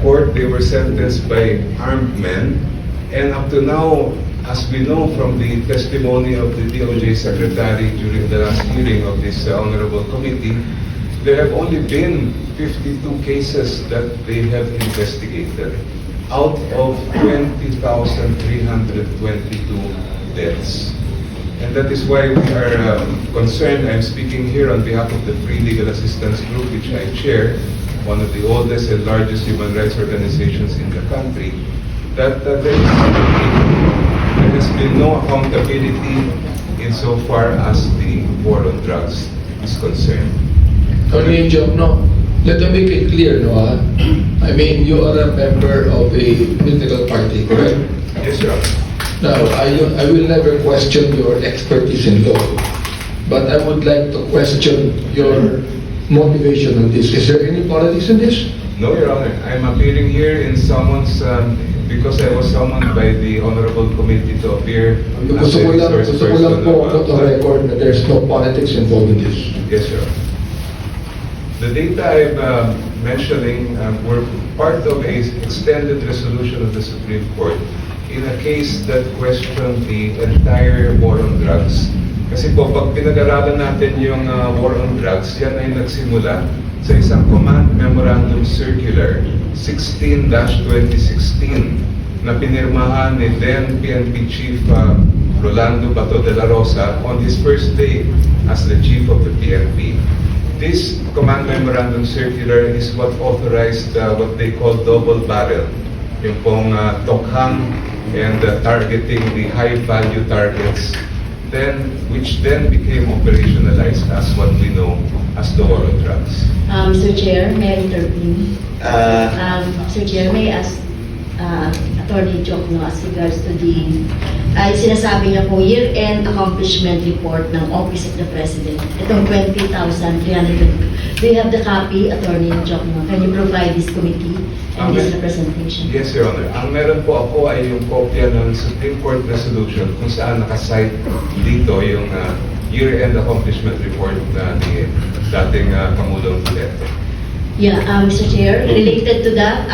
court, they were sentenced by armed men. And up to now, as we know from the testimony of the DOJ Secretary during the last hearing of this Honorable Committee, there have only been 52 cases that they have investigated out of 20,322 deaths. And that is why we are concerned. I'm speaking here on behalf of the Free Legal Assistance Group, which I chair, one of the oldest and largest human rights organizations in the country, that there has been no accountability insofar as the war on drugs is concerned. Attorney Job, no. Let me make it clear, no? I mean, you are a member of a political party, correct? Yes, Your Honor. Now, I will never question your expertise in law, but I would like to question your motivation on this. Is there any politics in this? No, Your Honor. I'm appearing here in summons because I was summoned by the Honorable Committee to appear as Gusto a resource ko lang po put on record that there's no politics involved in this. Yes, Your Honor. The data I'm mentioning were part of a extended resolution of the Supreme Court in a case that questioned the entire war on drugs. Kasi po, pag pinag-aralan natin yung war on drugs, yan ay nagsimula sa isang Command Memorandum Circular 16-2016 na pinirmahan ni then PNP Chief Rolando Bato de la Rosa on his first day as the Chief of the PNP. This Command Memorandum Circular is what authorized what they call double barrel, yung pong tokhang and targeting the high-value targets, which then became operationalized as what we know as the war on drugs. Mr. Chair, may I intervene? Mr. Chair, may I ask Attorney Jokno as regards to the sinasabi niya po year-end accomplishment report ng Office of the President. Itong 20,300. Do you have the copy, Attorney Jokno? Can you provide this committee and this representation? Yes, Your Honor. Ang meron po ako ay yung kopya ng Supreme Court resolution kung saan nakasite dito yung year-end accomplishment report ni dating Pangulong Duterte. Yeah, Mr. Chair, related to that,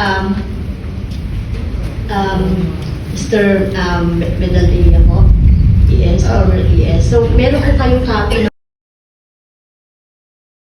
Mr. Medallia po, ES, former ES. So, meron po kayong copy